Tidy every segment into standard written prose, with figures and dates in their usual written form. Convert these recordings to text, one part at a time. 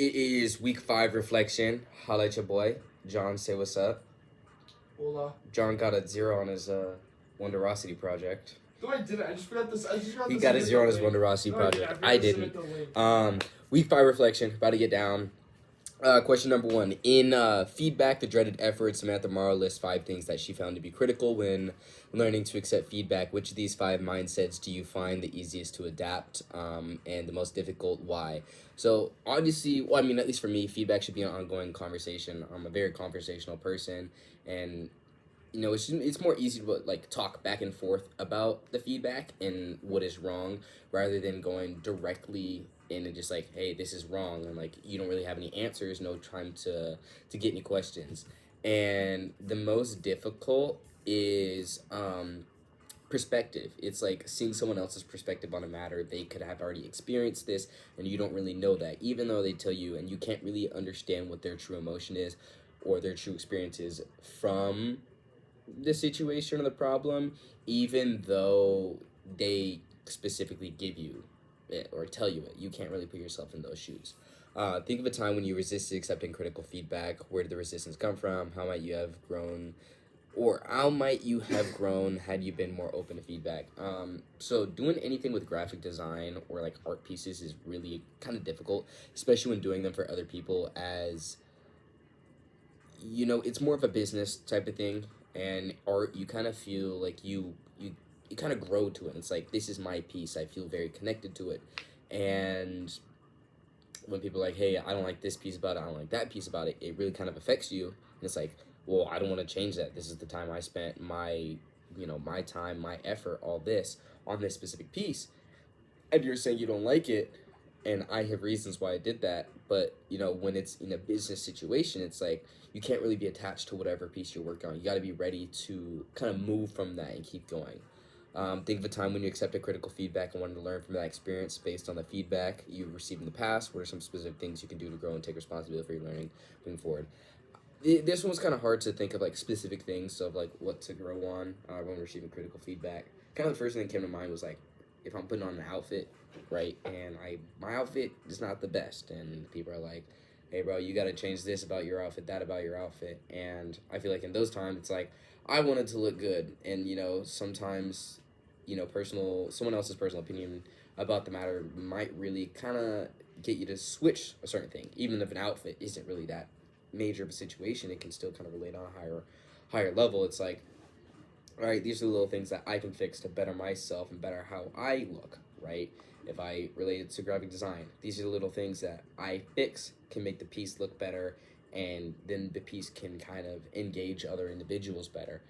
It is week 5 reflection. Holla at your boy. John, say what's up. Hola. John got a 0 on his Wonderosity project. No, I didn't. I just forgot this. He got a 0 on his Wonderosity project. I didn't. Week 5 reflection. About to get down. Question number 1. In Feedback, the Dreaded Effort, Samantha Morrow lists 5 things that she found to be critical when learning to accept feedback. Which of these 5 mindsets do you find the easiest to adapt and the most difficult? Why? So, obviously, well, I mean, at least for me, feedback should be an ongoing conversation. I'm a very conversational person, and it's more easy to like talk back and forth about the feedback and what is wrong rather than going directly in and just like, hey, this is wrong, and like you don't really have any answers, no time to get any questions. And the most difficult is perspective. It's like seeing someone else's perspective on a matter. They could have already experienced this and you don't really know that, even though they tell you, and you can't really understand what their true emotion is or their true experience is from the situation or the problem, even though they specifically give you it or tell you it. You can't really put yourself in those shoes. Think of a time when you resisted accepting critical feedback. Where did the resistance come from? How might you have grown? Or how might you have grown had you been more open to feedback? So doing anything with graphic design or like art pieces is really kind of difficult, especially when doing them for other people, as it's more of a business type of thing. And art, you kind of feel like you kind of grow to it. It's like, this is my piece. I feel very connected to it. And when people are like, hey, I don't like this piece about it, I don't like that piece about it, it really kind of affects you. And it's like, well, I don't want to change that. This is the time I spent, my time, my effort, all this on this specific piece. And you're saying you don't like it, and I have reasons why I did that. But when it's in a business situation, it's like you can't really be attached to whatever piece you're working on. You got to be ready to kind of move from that and keep going. Think of a time when you accepted critical feedback and wanted to learn from that experience based on the feedback you've received in the past. What are some specific things you can do to grow and take responsibility for your learning moving forward? This one was kind of hard to think of like specific things of like what to grow on when receiving critical feedback. Kind of the first thing that came to mind was like, if I'm putting on an outfit, right, and my outfit is not the best, and people are like, hey bro, you got to change this about your outfit, that about your outfit. And I feel like in those times it's like I wanted to look good, and sometimes someone else's personal opinion about the matter might really kind of get you to switch a certain thing. Even if an outfit isn't really that major of a situation, it can still kind of relate on a higher level. It's like, all right, these are the little things that I can fix to better myself and better how I look, right? If I relate it to graphic design, these are the little things that I fix can make the piece look better, and then the piece can kind of engage other individuals better.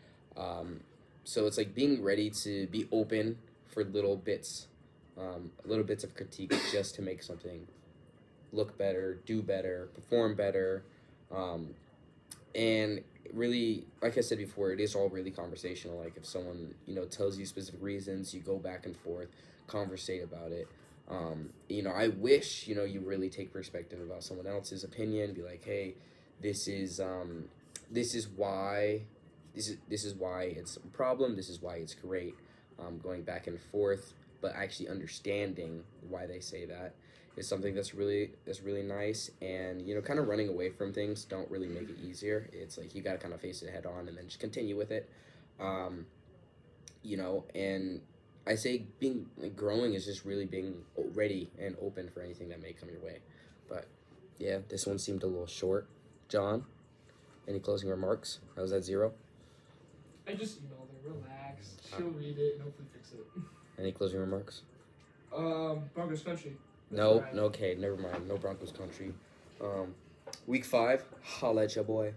So it's like being ready to be open for little bits of critique just to make something look better, do better, perform better. And really, like I said before, it is all really conversational. Like if someone tells you specific reasons, you go back and forth, conversate about it. I wish you really take perspective about someone else's opinion. Be like, hey, this is why it's a problem. This is why it's great. Going back and forth, but actually understanding why they say that is something that's really nice. And kind of running away from things don't really make it easier. It's like you got to kind of face it head on and then just continue with it. And I say growing is just really being ready and open for anything that may come your way. But yeah, this one seemed a little short. John, any closing remarks? How's that 0? I just emailed her. Relax. She'll read it and hopefully fix it. Any closing remarks? Broncos country. No, okay, never mind. No Broncos country. Week 5, holla at ya boy.